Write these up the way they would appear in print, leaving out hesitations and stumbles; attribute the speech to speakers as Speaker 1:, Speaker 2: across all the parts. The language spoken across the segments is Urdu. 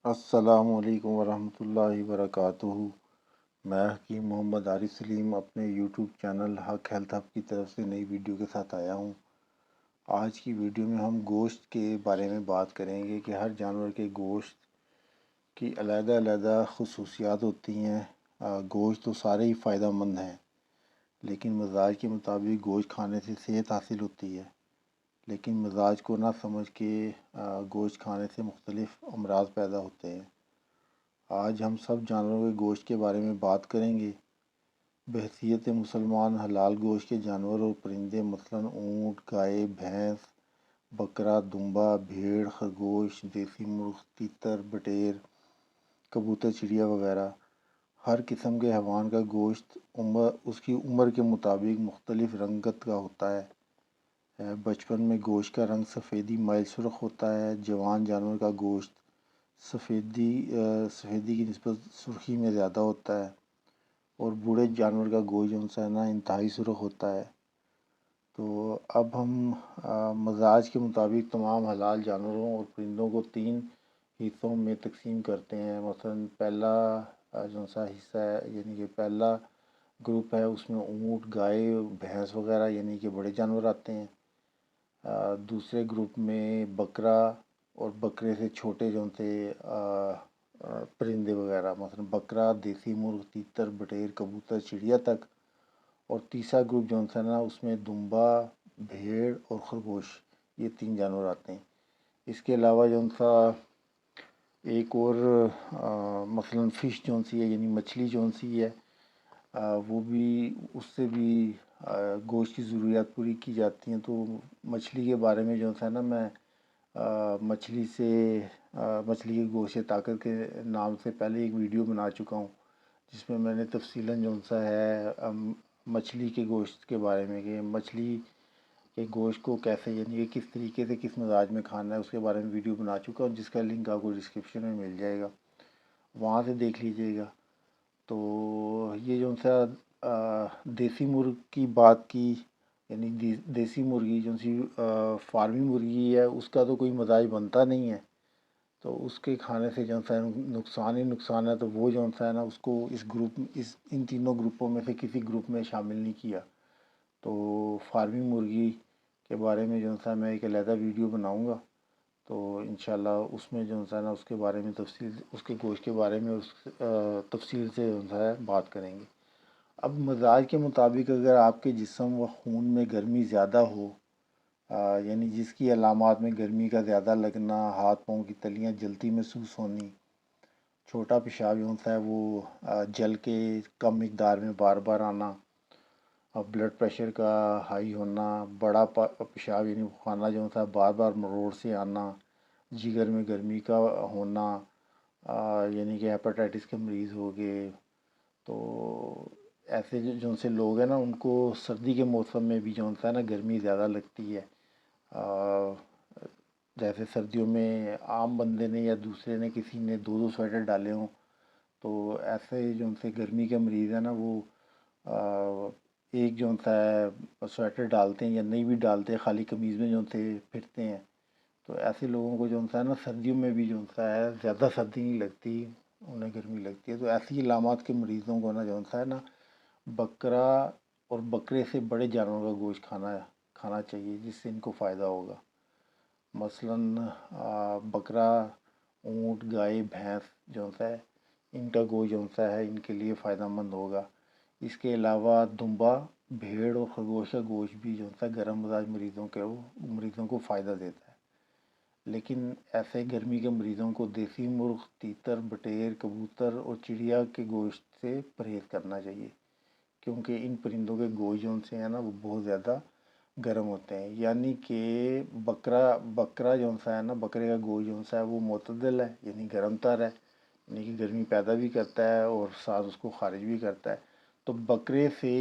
Speaker 1: السلام علیکم ورحمۃ اللہ وبرکاتہ۔ میں حکیم محمد عارف سلیم اپنے یوٹیوب چینل حق ہیلتھ ہب کی طرف سے نئی ویڈیو کے ساتھ آیا ہوں۔ آج کی ویڈیو میں ہم گوشت کے بارے میں بات کریں گے کہ ہر جانور کے گوشت کی علیحدہ علیحدہ خصوصیات ہوتی ہیں۔ گوشت تو سارے ہی فائدہ مند ہیں، لیکن مزاج کے مطابق گوشت کھانے سے صحت حاصل ہوتی ہے، لیکن مزاج کو نہ سمجھ کے گوشت کھانے سے مختلف امراض پیدا ہوتے ہیں۔ آج ہم سب جانوروں کے گوشت کے بارے میں بات کریں گے۔ بحیثیت مسلمان حلال گوشت کے جانور اور پرندے مثلاً اونٹ، گائے، بھینس، بکرا، دمبا، بھیڑ، خرگوش، دیسی مرغ، تیتر، بٹیر، کبوتر، چڑیا وغیرہ، ہر قسم کے حیوان کا گوشت اس کی عمر کے مطابق مختلف رنگت کا ہوتا ہے۔ بچپن میں گوشت کا رنگ سفیدی مائل سرخ ہوتا ہے۔ جوان جانور کا گوشت سفیدی کی نسبت سرخی میں زیادہ ہوتا ہے، اور بوڑھے جانور کا گوشت جو ہے انتہائی سرخ ہوتا ہے۔ تو اب ہم مزاج کے مطابق تمام حلال جانوروں اور پرندوں کو 3 حصوں میں تقسیم کرتے ہیں۔ مثلاً پہلا حصہ ہے، یعنی کہ پہلا گروپ ہے، اس میں اونٹ، گائے، بھینس وغیرہ یعنی کہ بڑے جانور آتے ہیں۔ دوسرے گروپ میں بکرا اور بکرے سے چھوٹے پرندے وغیرہ، مثلا بکرا، دیسی مرغ، تیتر، بٹیر، کبوتر، چڑیا تک۔ اور تیسرا گروپ اس میں دمبا، بھیڑ اور خرگوش، یہ 3 جانور آتے ہیں۔ اس کے علاوہ ایک اور مثلا فش ہے، یعنی مچھلی ہے، وہ بھی اس سے بھی گوشت کی ضروریات پوری کی جاتی ہیں۔ تو مچھلی کے بارے میں میں مچھلی کے گوشت سے طاقت کے نام سے پہلے ایک ویڈیو بنا چکا ہوں، جس میں میں نے تفصیلاً مچھلی کے گوشت کے بارے میں کہ مچھلی کے گوشت کو کیسے، یعنی کہ کس طریقے سے کس مزاج میں کھانا ہے، اس کے بارے میں ویڈیو بنا چکا ہوں، جس کا لنک آپ کو ڈسکرپشن میں مل جائے گا، وہاں سے دیکھ لیجیے گا۔ تو یہ دیسی مرغ کی بات کی، یعنی دیسی مرغی فارمی مرغی ہے، اس کا تو کوئی مزاج بنتا نہیں ہے، تو اس کے کھانے سے نقصان ہی نقصان ہے۔ تو وہ اس کو ان تینوں گروپوں میں سے کسی گروپ میں شامل نہیں کیا۔ تو فارمی مرغی کے بارے میں میں ایک علیحدہ ویڈیو بناؤں گا، تو انشاءاللہ اس میں اس کے بارے میں اس کے گوشت کے بارے میں تفصیل سے بات کریں گے۔ اب مزاج کے مطابق اگر آپ کے جسم و خون میں گرمی زیادہ ہو، یعنی جس کی علامات میں گرمی کا زیادہ لگنا، ہاتھ پاؤں کی تلیاں جلتی محسوس ہونی، چھوٹا پیشاب وہ جل کے کم مقدار میں بار بار آنا، بلڈ پریشر کا ہائی ہونا، بڑا پیشاب یعنی خانہ بار بار مروڑ سے آنا، جگر میں گرمی کا ہونا، یعنی کہ ہیپاٹائٹس کے مریض ہو گئے، تو ایسے لوگ ہیں ان کو سردی کے موسم میں بھی گرمی زیادہ لگتی ہے۔ جیسے سردیوں میں عام بندے نے یا دوسرے نے کسی نے 2 سویٹر ڈالے ہوں، تو ایسے گرمی کے مریض ہیں وہ ایک سویٹر ڈالتے ہیں یا نہیں بھی ڈالتے، خالی قمیض میں پھرتے ہیں۔ تو ایسے لوگوں کو سردیوں میں بھی زیادہ سردی نہیں لگتی، انہیں گرمی لگتی ہے۔ تو ایسی علامات کے مریضوں کو بکرا اور بکرے سے بڑے جانوروں کا گوشت کھانا چاہیے، جس سے ان کو فائدہ ہوگا۔ مثلاً بکرا، اونٹ، گائے، بھینس ان کا گوشت ان کے لیے فائدہ مند ہوگا۔ اس کے علاوہ دمبا، بھیڑ اور خرگوش کا گوشت بھی گرم مزاج مریضوں کو فائدہ دیتا ہے، لیکن ایسے گرمی کے مریضوں کو دیسی مرغ، تیتر، بٹیر، کبوتر اور چڑیا کے گوشت سے پرہیز کرنا چاہیے، کیونکہ ان پرندوں کے گوشت وہ بہت زیادہ گرم ہوتے ہیں۔ یعنی کہ بکرا بکرے کا گوشت وہ معتدل ہے، یعنی گرم تر ہے، یعنی کہ گرمی پیدا بھی کرتا ہے اور ساتھ اس کو خارج بھی کرتا ہے۔ تو بکرے سے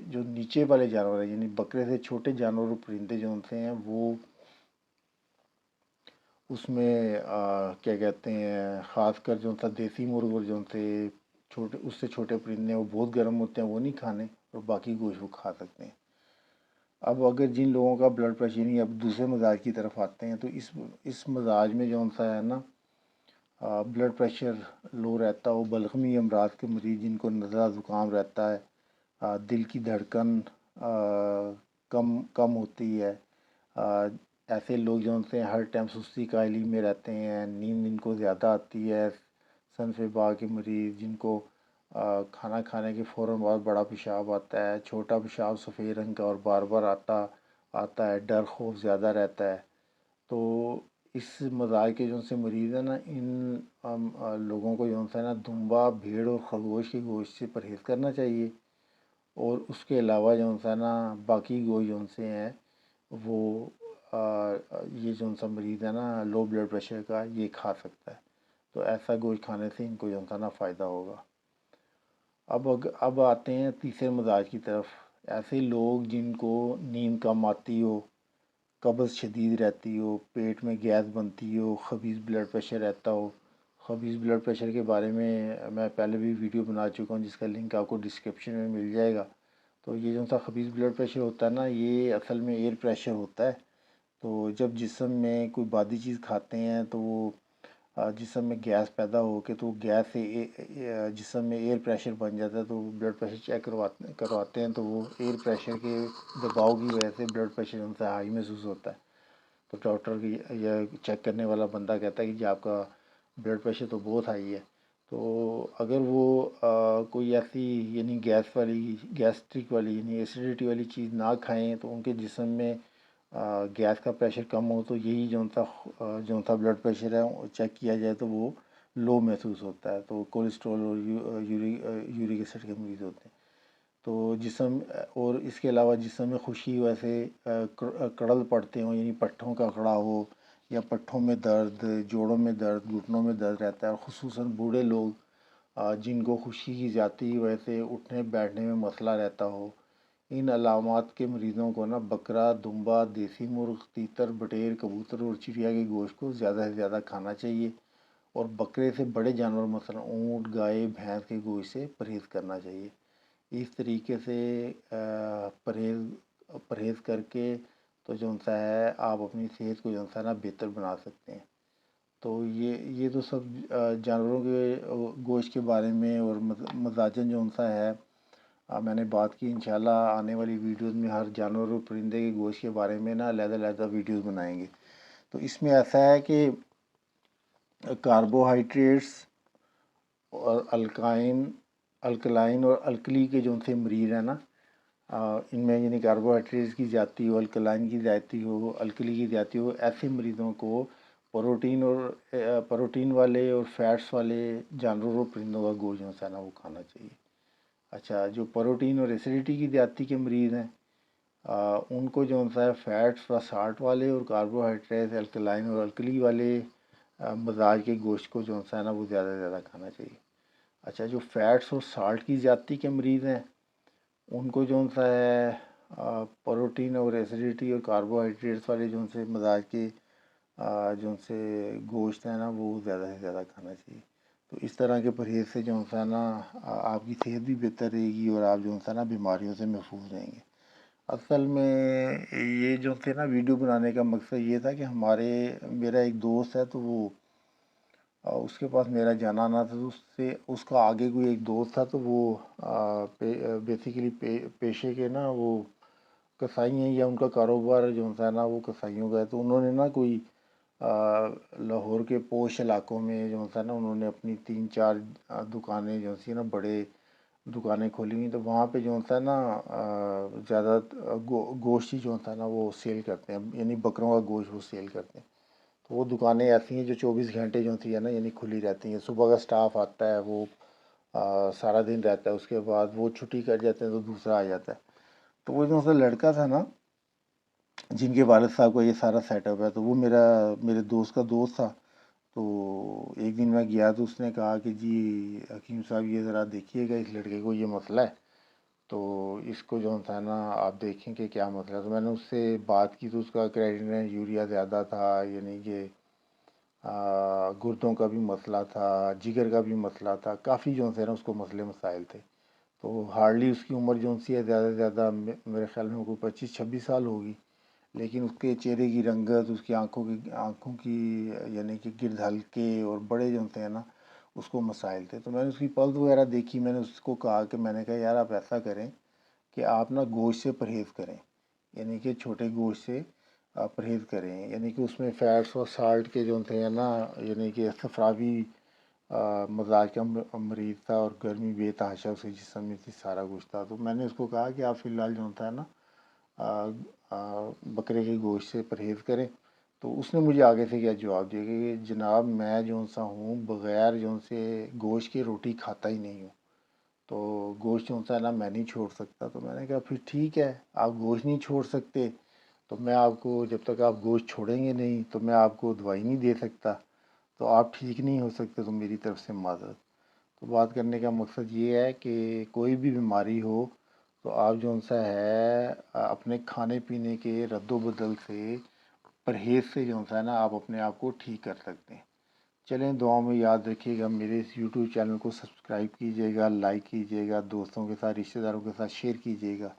Speaker 1: جو نیچے والے جانور ہیں، یعنی بکرے سے چھوٹے جانور اور پرندے وہ اس میں کیا کہتے ہیں، خاص کر دیسی مرغ اور اس سے چھوٹے پرندے وہ بہت گرم ہوتے ہیں، وہ نہیں کھانے، اور باقی گوشت وہ کھا سکتے ہیں۔ اب اگر جن لوگوں کا بلڈ پریشر اب دوسرے مزاج کی طرف آتے ہیں، تو اس مزاج میں بلڈ پریشر لو رہتا ہو، بلغمی امراض کے مریض جن کو نزلہ زکام رہتا ہے، دل کی دھڑکن کم ہوتی ہے، ایسے لوگ جو ہوتے ہیں ہر ٹائم سستی کاہلی میں رہتے ہیں، نیند ان کو زیادہ آتی ہے، سنف باغ کے مریض جن کو کھانا کھانے کے فوراً بعد بڑا پیشاب آتا ہے، چھوٹا پیشاب سفید رنگ کا اور بار بار آتا ہے، ڈر خوف زیادہ رہتا ہے، تو اس مزاج کے جو سے مریض ہیں نا، ان لوگوں کو جو ہے نا دمبا، بھیڑ اور خرگوش کے گوشت سے پرہیز کرنا چاہیے، اور اس کے علاوہ جو ہے نا باقی گوشت جو سے ہیں وہ یہ جو سا مریض ہے نا لو بلڈ پریشر کا، یہ کھا سکتا ہے، تو ایسا گوشت کھانے سے ان کو جو ہے نا فائدہ ہوگا۔ اب آتے ہیں تیسرے مزاج کی طرف، ایسے لوگ جن کو نیند کم آتی ہو، قبض شدید رہتی ہو، پیٹ میں گیس بنتی ہو، خبیث بلڈ پریشر رہتا ہو۔ خبیث بلڈ پریشر کے بارے میں پہلے بھی ویڈیو بنا چکا ہوں، جس کا لنک آپ کو ڈسکرپشن میں مل جائے گا۔ تو یہ جو سا خبیث بلڈ پریشر ہوتا ہے نا، یہ اصل میں ایئر پریشر ہوتا ہے، تو جب جسم میں کوئی بادی چیز کھاتے ہیں تو وہ جسم میں گیس پیدا ہو کے، تو گیس سے جسم میں ایئر پریشر بن جاتا ہے، تو بلڈ پریشر چیک کرواتے ہیں، تو وہ ایئر پریشر کے دباؤ کی وجہ سے بلڈ پریشر ان سے ہائی محسوس ہوتا ہے، تو ڈاکٹر کی یا چیک کرنے والا بندہ کہتا ہے کہ جی آپ کا بلڈ پریشر تو بہت ہائی ہے، تو اگر وہ کوئی ایسی یعنی گیسٹرک والی یعنی ایسیڈیٹی والی چیز نہ کھائیں، تو ان کے جسم میں گیس کا پریشر کم ہو، تو یہی جو سا بلڈ پریشر ہے چیک کیا جائے تو وہ لو محسوس ہوتا ہے، تو کولیسٹرول اور یورک ایسڈ کے مریض ہوتے ہیں، تو جسم اور اس کے علاوہ جسم میں خشکی ویسے کڑل پڑتے ہوں، یعنی پٹھوں کا کڑا ہو، یا پٹھوں میں درد، جوڑوں میں درد، گھٹنوں میں درد رہتا ہے، اور خصوصاً بوڑھے لوگ جن کو خشکی کی جاتی وجہ سے اٹھنے بیٹھنے میں مسئلہ رہتا ہو، ان علامات کے مریضوں کو نا بکرا، دمبا، دیسی مرغ، تیتر، بٹیر، کبوتر اور چڑیا کے گوشت کو زیادہ سے زیادہ کھانا چاہیے، اور بکرے سے بڑے جانور مثلا اونٹ، گائے، بھینس کے گوشت سے پرہیز کرنا چاہیے۔ اس طریقے سے پرہیز کر کے تو جو سا ہے آپ اپنی صحت کو جو سا نا بہتر بنا سکتے ہیں۔ تو یہ تو سب جانوروں کے گوشت کے بارے میں اور مزاجن جو سا ہے میں نے بات کی، انشاءاللہ آنے والی ویڈیوز میں ہر جانور اور پرندے کے گوشت کے بارے میں نا علیحدہ ویڈیوز بنائیں گے۔ تو اس میں ایسا ہے کہ کاربوہائیڈریٹس اور الکلائن اور الکلی کے جو سے مریض ہیں نا، ان میں یعنی کاربوہائیڈریٹس کی زیادتی ہو، الکلائن کی زیادتی ہو، الکلی کی زیادتی ہو، ایسے مریضوں کو پروٹین والے اور فیٹس والے جانوروں اور پرندوں کا گوشت جو ہے نا وہ کھانا چاہیے۔ اچھا، جو پروٹین اور ایسیڈیٹی کی زیادتی کے مریض ہیں ان کو جو ہے فیٹس و سالٹ والے اور کاربوہائیڈریٹ، الکلائن اور الکلی والے مزاج کے گوشت کو جو ہے نا وہ زیادہ سے زیادہ کھانا چاہیے۔ اچھا، جو فیٹس اور سالٹ کی زیادتی کے مریض ہیں ان کو جو سا ہے پروٹین اور ایسیڈیٹی اور کاربوہائیڈریٹس والے جو سے مزاج کے جو سے گوشت ہیں نا وہ زیادہ سے زیادہ کھانا چاہیے۔ تو اس طرح کے پرہیز سے جو ہے نا آپ کی صحت بھی بہتر رہے گی، اور آپ جو ہے نا بیماریوں سے محفوظ رہیں گے۔ اصل میں یہ جو تھے نا ویڈیو بنانے کا مقصد یہ تھا کہ میرا ایک دوست ہے، تو وہ اس کے پاس میرا جانا آنا تھا، تو اس کا آگے کوئی ایک دوست تھا، تو وہ بیسیکلی پیشے کے نا وہ کسائی ہیں، یا ان کا کاروبار جو ہے نا وہ کسائیوں کا ہے، تو انہوں نے نا کوئی لاہور کے پوش علاقوں میں جو ہے نا انہوں نے اپنی 3-4 دکانیں جو سی نا بڑے دکانیں کھولی ہوئی، تو وہاں پہ جو ہے نا زیادہ گوشت ہی جو ہے نا وہ سیل کرتے ہیں، یعنی بکروں کا گوشت وہ سیل کرتے ہیں، تو وہ دکانیں ایسی ہیں جو 24 گھنٹے جو ہے نا یعنی کھلی رہتی ہیں، صبح کا سٹاف آتا ہے وہ سارا دن رہتا ہے، اس کے بعد وہ چھٹی کر جاتے ہیں تو دوسرا آ جاتا ہے، تو وہ جو لڑکا تھا نا جن کے والد صاحب کا یہ سارا سیٹ اپ ہے، تو وہ میرے دوست کا دوست تھا، تو ایک دن میں گیا تو اس نے کہا کہ جی حکیم صاحب یہ ذرا دیکھیے گا اس لڑکے کو یہ مسئلہ ہے، تو اس کو جو ہے نا آپ دیکھیں کہ کیا مسئلہ ہے، تو میں نے اس سے بات کی، تو اس کا کریٹینین یوریا زیادہ تھا، یعنی کہ گردوں کا بھی مسئلہ تھا، جگر کا بھی مسئلہ تھا، کافی جو ہے نا اس کو مسئلے مسائل تھے، تو ہارڈلی اس کی عمر جو سی ہے زیادہ سے زیادہ میرے خیال میں کوئی 25-26 سال ہوگی، لیکن اس کے چہرے کی رنگت، اس کی آنکھوں کی یعنی کہ گرد حلقے اور بڑے جو ہوتے ہیں نا، اس کو مسائل تھے۔ تو میں نے اس کی پلز وغیرہ دیکھی، میں نے اس کو کہا کہ میں نے کہا یار آپ ایسا کریں کہ آپ نا گوشت سے پرہیز کریں، یعنی کہ چھوٹے گوشت سے آپ پرہیز کریں، یعنی کہ اس میں فیٹس اور سالٹ کے جو ہوتے ہیں نا، یعنی کہ صفراوی مزاج کا مریض تھا اور گرمی بے تحاشا اس کے جسم میں تھی، سارا کچھ تھا۔ تو میں نے اس کو کہا کہ آپ فی الحال جو ہوتا ہے نا بکرے کے گوشت سے پرہیز کریں۔ تو اس نے مجھے آگے سے کیا جواب دیا کہ جناب میں جو سا ہوں بغیر جو سے گوشت کی روٹی کھاتا ہی نہیں ہوں، تو گوشت جو ہوتا ہے نا میں نہیں چھوڑ سکتا۔ تو میں نے کہا پھر ٹھیک ہے، آپ گوشت نہیں چھوڑ سکتے تو میں آپ کو، جب تک آپ گوشت چھوڑیں گے نہیں تو میں آپ کو دوائی نہیں دے سکتا، تو آپ ٹھیک نہیں ہو سکتے، تو میری طرف سے معذرت۔ تو بات کرنے کا مقصد یہ ہے کہ کوئی بھی بیماری ہو تو آپ جو سا ہے اپنے کھانے پینے کے رد و بدل سے، پرہیز سے جو ہے نا آپ اپنے آپ کو ٹھیک کر سکتے ہیں۔ چلیں دعاؤں میں یاد رکھیے گا، میرے اس یوٹیوب چینل کو سبسکرائب کیجیے گا، لائک کیجیے گا، دوستوں کے ساتھ رشتہ داروں کے ساتھ شیئر کیجیے گا۔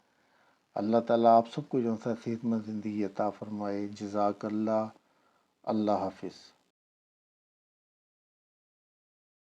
Speaker 1: اللہ تعالیٰ آپ سب کو جو ہے صحت مند زندگی عطا فرمائے۔ جزاک اللہ۔ اللہ حافظ۔